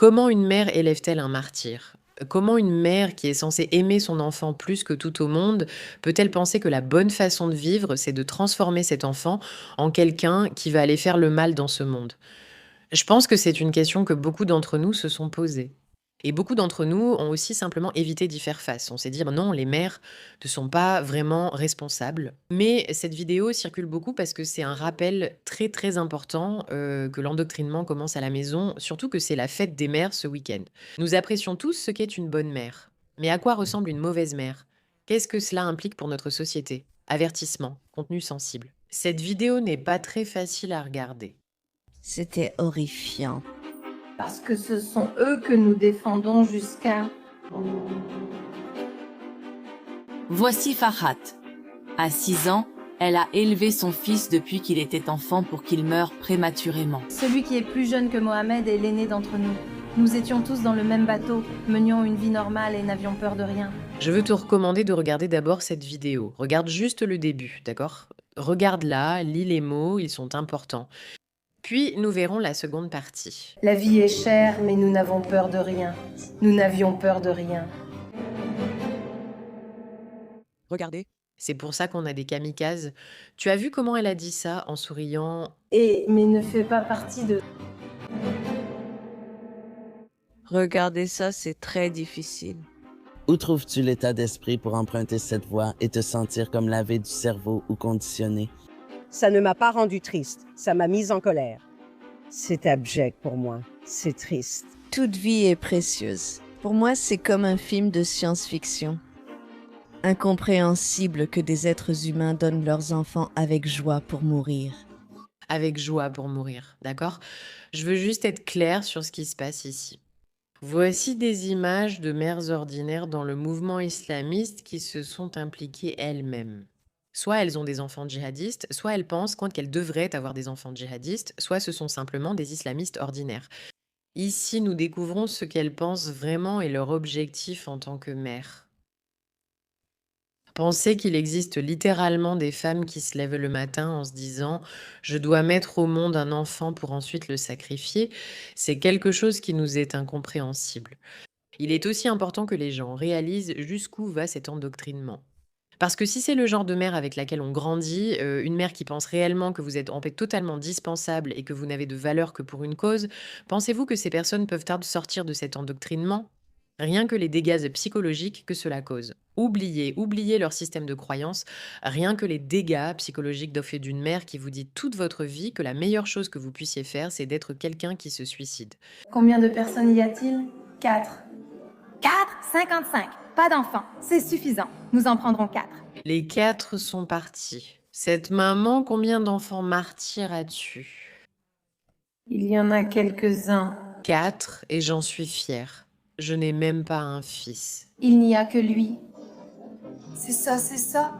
Comment une mère élève-t-elle un martyr? Comment une mère qui est censée aimer son enfant plus que tout au monde peut-elle penser que la bonne façon de vivre, c'est de transformer cet enfant en quelqu'un qui va aller faire le mal dans ce monde? Je pense que c'est une question que beaucoup d'entre nous se sont posées. Et beaucoup d'entre nous ont aussi simplement évité d'y faire face. On s'est dit: «Ben non, les mères ne sont pas vraiment responsables». Mais cette vidéo circule beaucoup parce que c'est un rappel très, très important, que l'endoctrinement commence à la maison, surtout que c'est la fête des mères ce week-end. Nous apprécions tous ce qu'est une bonne mère. Mais à quoi ressemble une mauvaise mère? Qu'est-ce que cela implique pour notre société? Avertissement, contenu sensible. Cette vidéo n'est pas très facile à regarder. C'était horrifiant. Parce que ce sont eux que nous défendons jusqu'à... Voici Farhat. À 6 ans, elle a élevé son fils depuis qu'il était enfant pour qu'il meure prématurément. Celui qui est plus jeune que Mohamed est l'aîné d'entre nous. Nous étions tous dans le même bateau, menions une vie normale et n'avions peur de rien. Je veux te recommander de regarder d'abord cette vidéo. Regarde juste le début, d'accord? Regarde-la, lis les mots, ils sont importants. Puis nous verrons la seconde partie. La vie est chère, mais nous n'avons peur de rien. Nous n'avions peur de rien. Regardez. C'est pour ça qu'on a des kamikazes. Tu as vu comment elle a dit ça en souriant? Mais ne fait pas partie de... Regarder ça, c'est très difficile. Où trouves-tu l'état d'esprit pour emprunter cette voie et te sentir comme lavé du cerveau ou conditionné? Ça ne m'a pas rendu triste, ça m'a mise en colère. C'est abject pour moi, c'est triste. Toute vie est précieuse. Pour moi, c'est comme un film de science-fiction. Incompréhensible que des êtres humains donnent leurs enfants avec joie pour mourir. Avec joie pour mourir, d'accord? Je veux juste être claire sur ce qui se passe ici. Voici des images de mères ordinaires dans le mouvement islamiste qui se sont impliquées elles-mêmes. Soit elles ont des enfants djihadistes, soit elles pensent qu'elles devraient avoir des enfants djihadistes, soit ce sont simplement des islamistes ordinaires. Ici, nous découvrons ce qu'elles pensent vraiment et leur objectif en tant que mères. Penser qu'il existe littéralement des femmes qui se lèvent le matin en se disant je dois mettre au monde un enfant pour ensuite le sacrifier, c'est quelque chose qui nous est incompréhensible. Il est aussi important que les gens réalisent jusqu'où va cet endoctrinement. Parce que si c'est le genre de mère avec laquelle on grandit, une mère qui pense réellement que vous êtes en fait totalement dispensable et que vous n'avez de valeur que pour une cause, pensez-vous que ces personnes peuvent tard sortir de cet endoctrinement? Rien que les dégâts psychologiques que cela cause. Oubliez leur système de croyance, rien que les dégâts psychologiques d'offrir d'une mère qui vous dit toute votre vie que la meilleure chose que vous puissiez faire, c'est d'être quelqu'un qui se suicide. Combien de personnes y a-t-il? 4. 4 55. Pas d'enfants. C'est suffisant. Nous en prendrons 4. Les 4 sont partis. Cette maman, combien d'enfants martyrs as-tu? Il y en a quelques-uns. 4, et j'en suis fière. Je n'ai même pas un fils. Il n'y a que lui. C'est ça, c'est ça.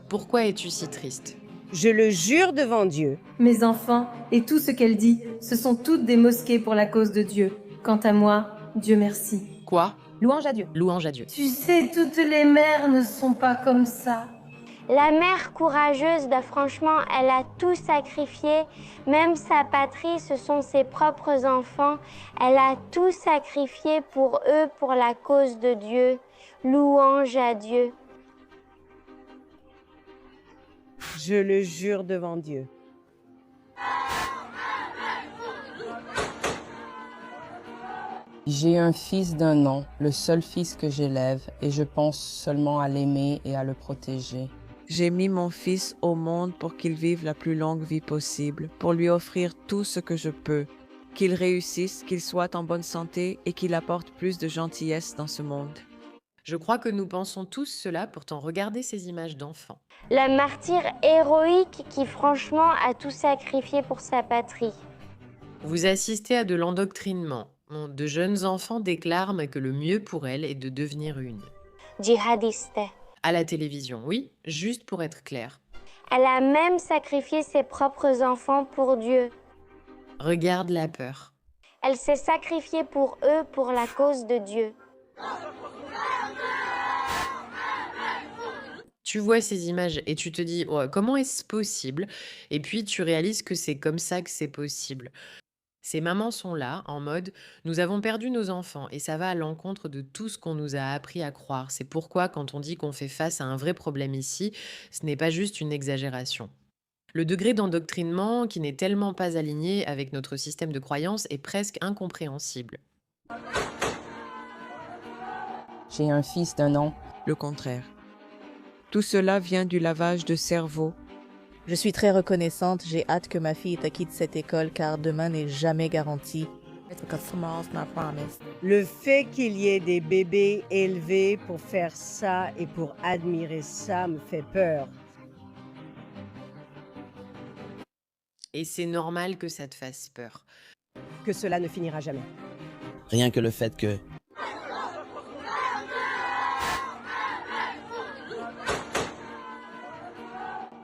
Pourquoi es-tu si triste? Je le jure devant Dieu. Mes enfants et tout ce qu'elle dit, ce sont toutes des mosquées pour la cause de Dieu. Quant à moi, Dieu merci. Quoi? Louange à Dieu. Louange à Dieu. Tu sais, toutes les mères ne sont pas comme ça. La mère courageuse, franchement, elle a tout sacrifié, même sa patrie, ce sont ses propres enfants. Elle a tout sacrifié pour eux, pour la cause de Dieu. Louange à Dieu. Je le jure devant Dieu. J'ai un fils d'1 an, le seul fils que j'élève, et je pense seulement à l'aimer et à le protéger. J'ai mis mon fils au monde pour qu'il vive la plus longue vie possible, pour lui offrir tout ce que je peux, qu'il réussisse, qu'il soit en bonne santé et qu'il apporte plus de gentillesse dans ce monde. Je crois que nous pensons tous cela, pourtant regardez ces images d'enfants. La martyre héroïque qui franchement a tout sacrifié pour sa patrie. Vous assistez à de l'endoctrinement. De jeunes enfants déclarent que le mieux pour elles est de devenir une. Djihadiste. À la télévision, oui, juste pour être clair. Elle a même sacrifié ses propres enfants pour Dieu. Regarde la peur. Elle s'est sacrifiée pour eux, pour la cause de Dieu. Tu vois ces images et tu te dis oh, comment est-ce possible? Et puis tu réalises que c'est comme ça que c'est possible. Ces mamans sont là, en mode nous avons perdu nos enfants et ça va à l'encontre de tout ce qu'on nous a appris à croire. C'est pourquoi, quand on dit qu'on fait face à un vrai problème ici, ce n'est pas juste une exagération. Le degré d'endoctrinement, qui n'est tellement pas aligné avec notre système de croyance, est presque incompréhensible. J'ai un fils d'1 an. Le contraire. Tout cela vient du lavage de cerveau. Je suis très reconnaissante, j'ai hâte que ma fille te quitte cette école car demain n'est jamais garanti. Le fait qu'il y ait des bébés élevés pour faire ça et pour admirer ça me fait peur. Et c'est normal que ça te fasse peur. Que cela ne finira jamais. Rien que le fait que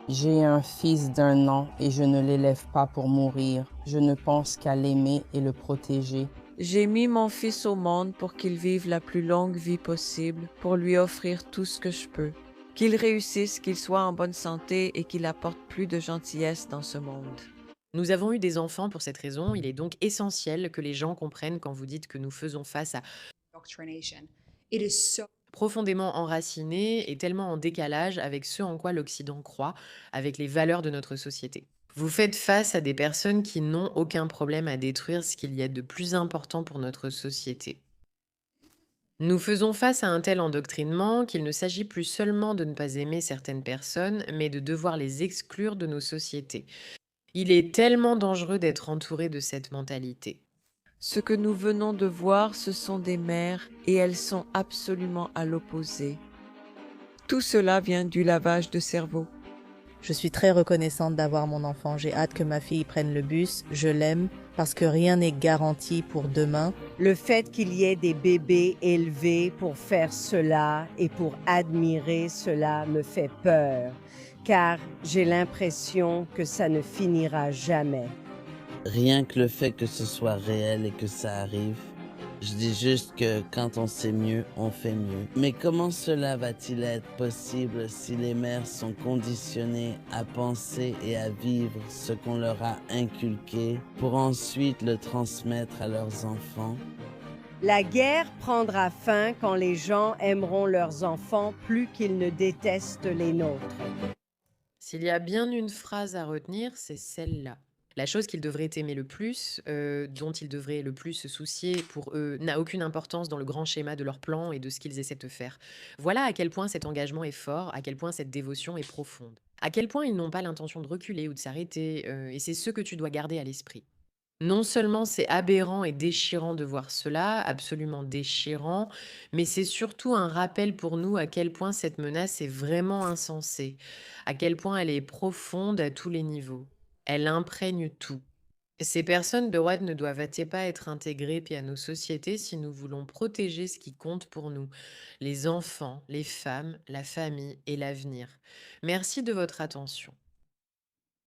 J'ai un fils d'1 an et je ne l'élève pas pour mourir. Je ne pense qu'à l'aimer et le protéger. J'ai mis mon fils au monde pour qu'il vive la plus longue vie possible, pour lui offrir tout ce que je peux. Qu'il réussisse, qu'il soit en bonne santé et qu'il apporte plus de gentillesse dans ce monde. Nous avons eu des enfants pour cette raison. Il est donc essentiel que les gens comprennent quand vous dites que nous faisons face à profondément enraciné et tellement en décalage avec ce en quoi l'Occident croit, avec les valeurs de notre société. Vous faites face à des personnes qui n'ont aucun problème à détruire ce qu'il y a de plus important pour notre société. Nous faisons face à un tel endoctrinement qu'il ne s'agit plus seulement de ne pas aimer certaines personnes, mais de devoir les exclure de nos sociétés. Il est tellement dangereux d'être entouré de cette mentalité. Ce que nous venons de voir, ce sont des mères et elles sont absolument à l'opposé. Tout cela vient du lavage de cerveau. Je suis très reconnaissante d'avoir mon enfant, j'ai hâte que ma fille prenne le bus, je l'aime, parce que rien n'est garanti pour demain. Le fait qu'il y ait des bébés élevés pour faire cela et pour admirer cela me fait peur, car j'ai l'impression que ça ne finira jamais. rien que le fait que ce soit réel et que ça arrive, je dis juste que quand on sait mieux, on fait mieux. Mais comment cela va-t-il être possible si les mères sont conditionnées à penser et à vivre ce qu'on leur a inculqué pour ensuite le transmettre à leurs enfants? La guerre prendra fin quand les gens aimeront leurs enfants plus qu'ils ne détestent les nôtres. S'il y a bien une phrase à retenir, c'est celle-là. La chose qu'ils devraient aimer le plus, dont ils devraient le plus se soucier pour eux, n'a aucune importance dans le grand schéma de leur plan et de ce qu'ils essaient de faire. Voilà à quel point cet engagement est fort, à quel point cette dévotion est profonde. À quel point ils n'ont pas l'intention de reculer ou de s'arrêter, et c'est ce que tu dois garder à l'esprit. Non seulement c'est aberrant et déchirant de voir cela, absolument déchirant, mais c'est surtout un rappel pour nous à quel point cette menace est vraiment insensée, à quel point elle est profonde à tous les niveaux. Elle imprègne tout. Ces personnes de droite ne doivent-elles pas être intégrées puis à nos sociétés si nous voulons protéger ce qui compte pour nous, les enfants, les femmes, la famille et l'avenir. Merci de votre attention.